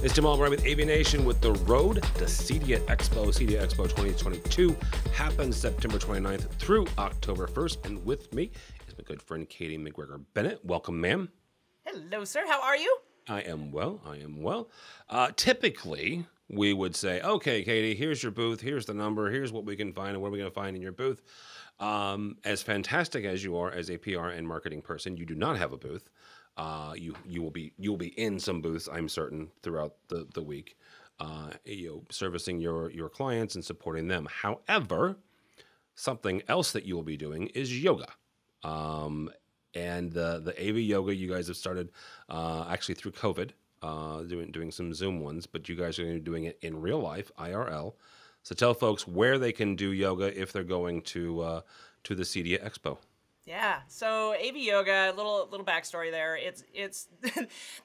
It's Jamal Bryant with AVNation with the road to CEDIA Expo. CEDIA Expo 2022 happens September 29th through October 1st. And with me is my good friend Katye McGregor-Bennett. Welcome, ma'am. Hello, sir. How are you? I am well. Typically, we would say, okay, Katye, here's your booth. Here's the number. Here's what we can find and what are we going to find in your booth. As fantastic as you are as a PR and marketing person, you do not have a booth. You will be in some booths, I'm certain, throughout the week, servicing your clients and supporting them. However, something else that you will be doing is yoga. And the AV yoga you guys have started actually through COVID, doing some Zoom ones, but you guys are going to be doing it in real life, IRL. So tell folks where they can do yoga if they're going to the CEDIA Expo. Yeah. So AV yoga, little backstory there. It's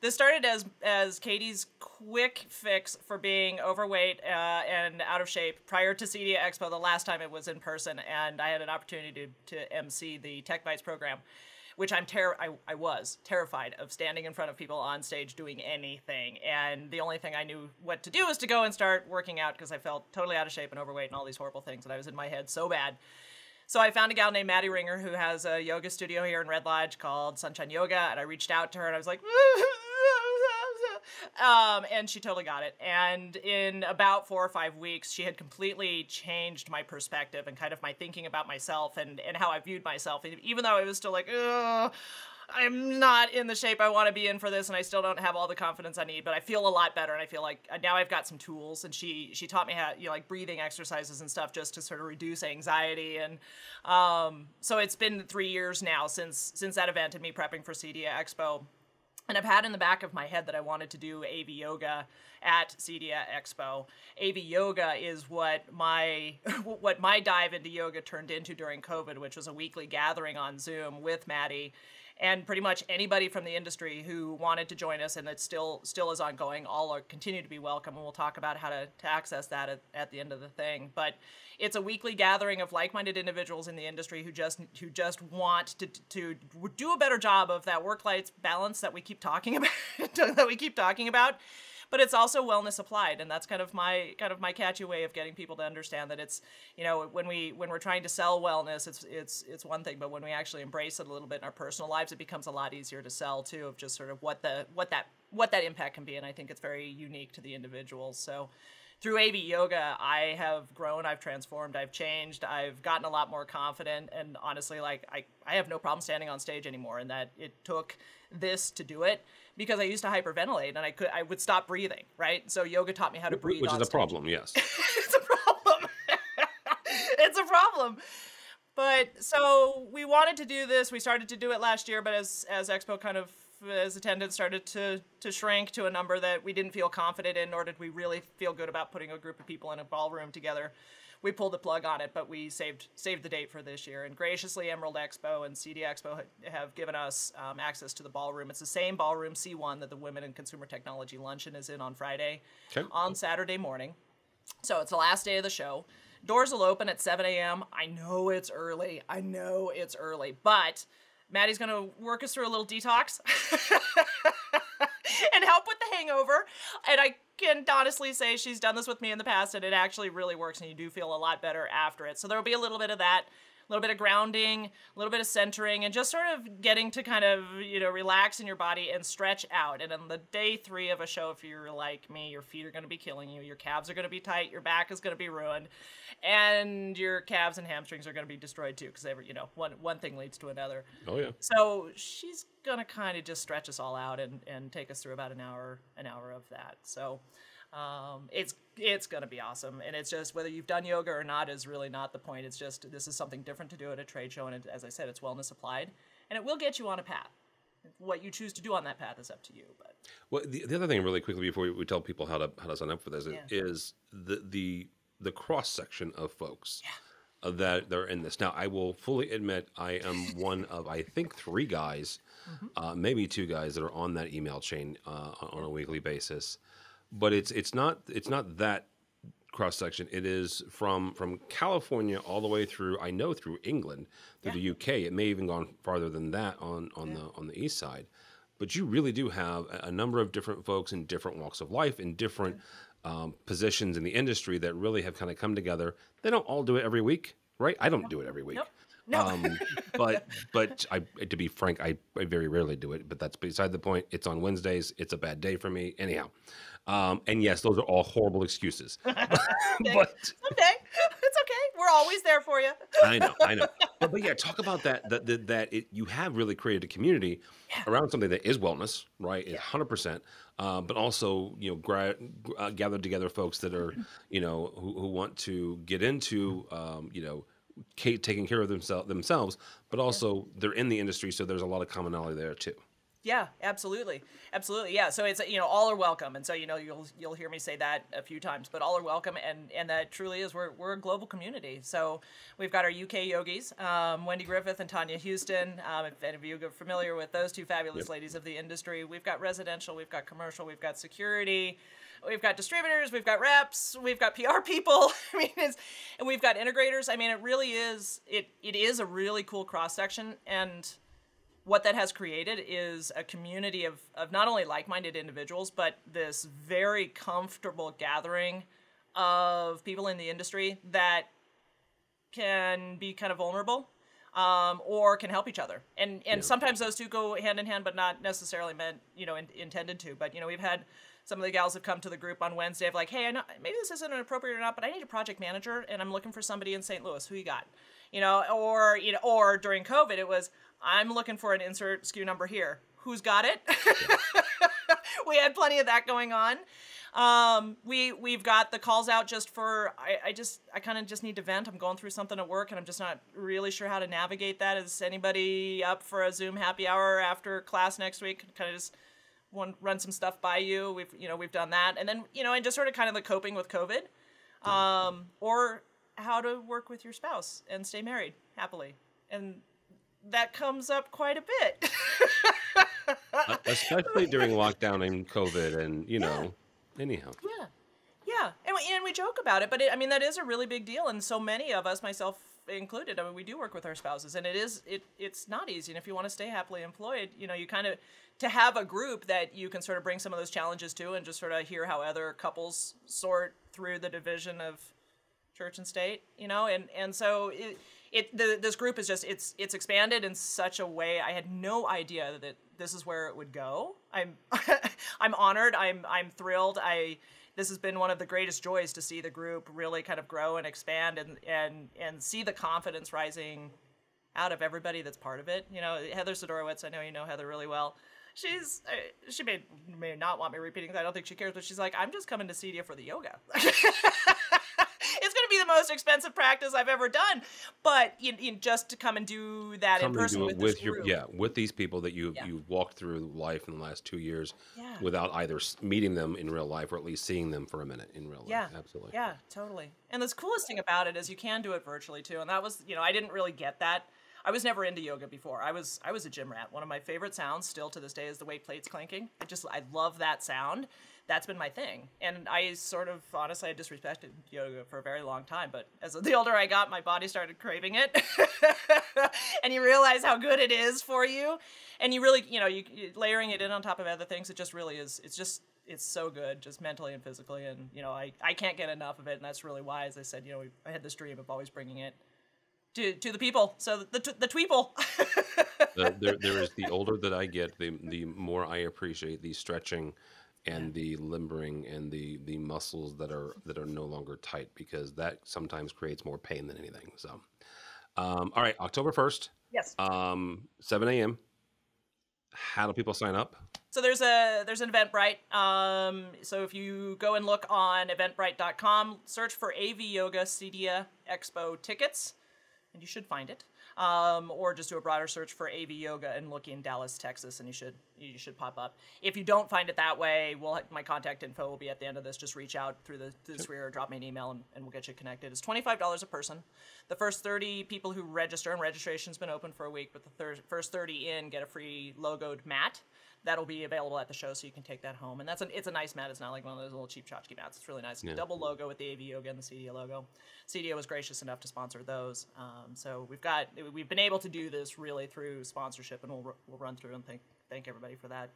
this started as Katie's quick fix for being overweight and out of shape prior to CEDIA Expo, the last time it was in person, and I had an opportunity to MC the Tech Bites program, which I was terrified of standing in front of people on stage doing anything. And the only thing I knew what to do was to go and start working out because I felt totally out of shape and overweight and all these horrible things. And I was in my head so bad. So I found a gal named Maddie Ringer who has a yoga studio here in Red Lodge called Sunshine Yoga. And I reached out to her and I was like, and she totally got it. And in about 4 or 5 weeks, she had completely changed my perspective and kind of my thinking about myself and how I viewed myself. And even though I was still like, I'm not in the shape I want to be in for this, and I still don't have all the confidence I need, but I feel a lot better, and I feel like now I've got some tools, and she taught me how, like breathing exercises and stuff just to sort of reduce anxiety. And so it's been 3 years now since that event and me prepping for CEDIA Expo. And I've had in the back of my head that I wanted to do AV yoga at CEDIA Expo. AV yoga is what my dive into yoga turned into during COVID, which was a weekly gathering on Zoom with Maddie and pretty much anybody from the industry who wanted to join us, and it still is ongoing. All continue to be welcome, and we'll talk about how to access that at the end of the thing. But it's a weekly gathering of like-minded individuals in the industry who just want to do a better job of that work-life balance that we keep talking about. But it's also wellness applied, and that's kind of my catchy way of getting people to understand that it's, when we're trying to sell wellness, it's one thing, but when we actually embrace it a little bit in our personal lives, it becomes a lot easier to sell too, of just sort of what that impact can be. And I think it's very unique to the individuals. So through AV yoga, I have grown, I've transformed, I've changed, I've gotten a lot more confident, and honestly, like I have no problem standing on stage anymore, and that it took this to do it because I used to hyperventilate and I would stop breathing, right? So yoga taught me how to breathe. Which is a problem, yes. It's a problem. It's a problem. But so we wanted to do this. We started to do it last year, but as Expo kind of, as attendance started to shrink to a number that we didn't feel confident in, nor did we really feel good about putting a group of people in a ballroom together, we pulled the plug on it, but we saved the date for this year. And graciously, Emerald Expo and CEDIA Expo have given us access to the ballroom. It's the same Ballroom C1 that the Women in Consumer Technology Luncheon is in on Friday, on Saturday morning. So it's the last day of the show. Doors will open at 7 a.m. I know it's early, but Maddie's going to work us through a little detox and help with the hangover. And I can honestly say she's done this with me in the past, and it actually really works, and you do feel a lot better after it. So there will be a little bit of that, a little bit of grounding, a little bit of centering, and just sort of getting to kind of, relax in your body and stretch out. And on the day 3 of a show, if you're like me, your feet are going to be killing you, your calves are going to be tight, your back is going to be ruined, and your calves and hamstrings are going to be destroyed too, because one thing leads to another. Oh yeah. So she's going to kind of just stretch us all out and take us through about an hour of that. So it's going to be awesome. And it's just, whether you've done yoga or not is really not the point. It's just, this is something different to do at a trade show. And as I said, it's wellness applied, and it will get you on a path. What you choose to do on that path is up to you. But well, the other thing really quickly before we tell people how to sign up for this is the cross section of folks. Yeah. That they're in this. Now, I will fully admit I am one of, I think, 3 guys, maybe 2 guys that are on that email chain on a weekly basis. But it's not that cross section. It is from California all the way through, I know, through England, through the UK. It may even gone farther than that on the east side. but you really do have a number of different folks in different walks of life, in different positions in the industry that really have kind of come together. They don't all do it every week, right? I don't do it every week. Nope. No. Um, but to be frank, I very rarely do it, but that's beside the point. It's on Wednesdays. It's a bad day for me. Anyhow. And yes, those are all horrible excuses. Someday. But Someday. It's okay. We're always there for you. I know. But yeah, talk about that you have really created a community around something that is wellness, right? It's 100%. But also, gathered together folks that are, who want to get into, taking care of themselves, but also they're in the industry, so there's a lot of commonality there too. Yeah, absolutely. Absolutely. Yeah. So it's, all are welcome. And so, you'll hear me say that a few times, but all are welcome. And that truly is, we're a global community. So we've got our UK yogis, Wendy Griffith and Tanya Houston. If any of you are familiar with those two fabulous ladies of the industry, we've got residential, we've got commercial, we've got security, we've got distributors, we've got reps, we've got PR people. And we've got integrators. It really is, it is a really cool cross section. And what that has created is a community of not only like-minded individuals, but this very comfortable gathering of people in the industry that can be kind of vulnerable, or can help each other. And sometimes those two go hand in hand, but not necessarily meant, intended to. But, we've had some of the gals have come to the group on Wednesday of like, hey, I know maybe this isn't appropriate or not, but I need a project manager and I'm looking for somebody in St. Louis. Who you got? Or during COVID, it was, I'm looking for an insert SKU number here. Who's got it? We had plenty of that going on. We've got the calls out just for, I kind of just need to vent. I'm going through something at work and I'm just not really sure how to navigate that. Is anybody up for a Zoom happy hour after class next week? Kind of just run some stuff by you. We've done that. And then, and just sort of kind of the coping with COVID, or how to work with your spouse and stay married happily. And that comes up quite a bit. Especially during lockdown and COVID and, anyhow. Yeah. And we joke about it, but that is a really big deal. And so many of us, myself included, we do work with our spouses, and it's not easy. And if you want to stay happily employed, you kind of, to have a group that you can sort of bring some of those challenges to and just sort of hear how other couples sort through the division of church and state, and so this group is just, it's expanded in such a way. I had no idea that this is where it would go. I'm honored. I'm thrilled. This has been one of the greatest joys to see the group really kind of grow and expand and see the confidence rising out of everybody that's part of it. Heather Sidorowicz, I know you know Heather really well. She may not want me repeating because I don't think she cares, but she's like, I'm just coming to CEDIA for the yoga. It's going to be the most expensive practice I've ever done, but just to come and do that in person with this group. With these people that you've walked through life in the last 2 years without either meeting them in real life or at least seeing them for a minute in real life. Yeah, absolutely. Yeah, totally. And the coolest thing about it is you can do it virtually too, and that was, I didn't really get that. I was never into yoga before. I was a gym rat. One of my favorite sounds still to this day is the weight plates clinking. I love that sound. That's been my thing. And I sort of, honestly, I disrespected yoga for a very long time. But as the older I got, my body started craving it. And you realize how good it is for you. And you really, you layering it in on top of other things, it just really is. It's so good, just mentally and physically. And, I can't get enough of it. And that's really why, as I said, I had this dream of always bringing it to the people. So the tweeple. there is, the older that I get, the more I appreciate the stretching and the limbering and the muscles that are no longer tight, because that sometimes creates more pain than anything. So, all right, October 1st. Yes. 7 a.m. How do people sign up? So there's an Eventbrite. So if you go and look on eventbrite.com, search for AV Yoga CEDIA Expo tickets, and you should find it. Or just do a broader search for AV Yoga and look in Dallas, Texas, and you should pop up. If you don't find it that way, my contact info will be at the end of this. Just reach out through the screen or drop me an email, and we'll get you connected. It's $25 a person. The first 30 people who register, and registration's been open for a week, but the first 30 in get a free logoed mat that'll be available at the show, so you can take that home. And it's a nice mat. It's not like one of those little cheap tchotchke mats. It's really nice. Yeah. Double logo with the AV Yoga and the CEDIA logo. CEDIA was gracious enough to sponsor those. So we've been able to do this really through sponsorship, and we'll run through and thank everybody for that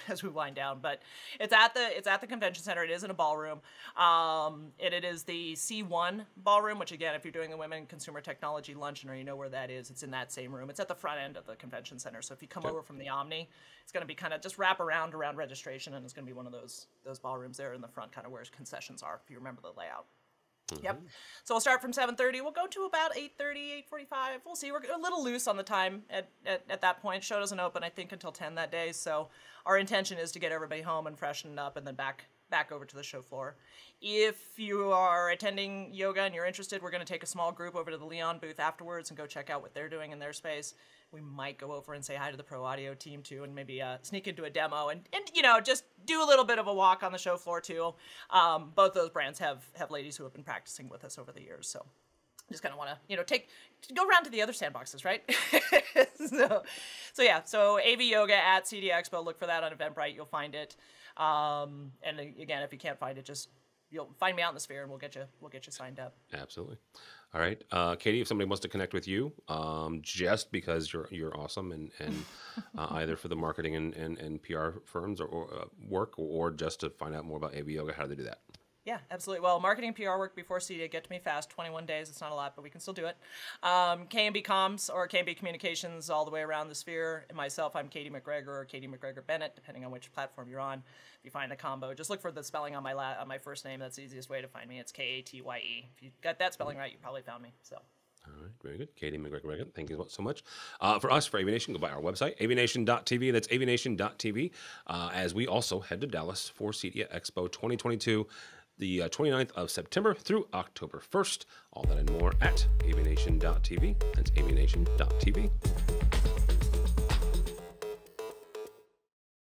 as we wind down. But it's at the convention center. It is in a ballroom. It is the C1 ballroom, which again, if you're doing the Women Consumer Technology Luncheon, or you know where that is, it's in that same room. It's at the front end of the convention center. So if you come over from the Omni, it's going to be kind of just wrap around registration, and it's going to be one of those ballrooms there in the front, kind of where concessions are, if you remember the layout. Yep. So we'll start from 7:30. We'll go to about 8:30, 8:45. We'll see. We're a little loose on the time at that point. Show doesn't open, I think, until 10 that day. So our intention is to get everybody home and freshened up, and then back over to the show floor. If you are attending yoga and you're interested, we're going to take a small group over to the Leon booth afterwards and go check out what they're doing in their space. We might go over and say hi to the Pro Audio team too, and maybe sneak into a demo and just do a little bit of a walk on the show floor too. Both those brands have ladies who have been practicing with us over the years, so just kind of want to go around to the other sandboxes, right? So AV Yoga at CEDIA Expo. Look for that on Eventbrite. You'll find it. And again, if you can't find it, you'll find me out in the Sphere, and we'll get you signed up. Absolutely. All right, Katie, if somebody wants to connect with you, just because you're awesome and either for the marketing and PR firms or work, or just to find out more about AV Yoga, how do they do that? Yeah, absolutely. Well, marketing and PR work before CEDIA, get to me fast. 21 days, it's not a lot, but we can still do it. K&B Comms or K&B Communications all the way around the Sphere. And myself, I'm Katye McGregor or Katye McGregor-Bennett, depending on which platform you're on. If you find the combo, just look for the spelling on my first name. That's the easiest way to find me. It's Katye. If you got that spelling right, you probably found me. So. All right, very good. Katye McGregor-Bennett, thank you so much. For us, for AVNation, go by our website, avnation.tv. That's avnation.tv. As we also head to Dallas for CEDIA Expo 2022. The 29th of September through October 1st. All that and more at avnation.tv. That's avnation.tv.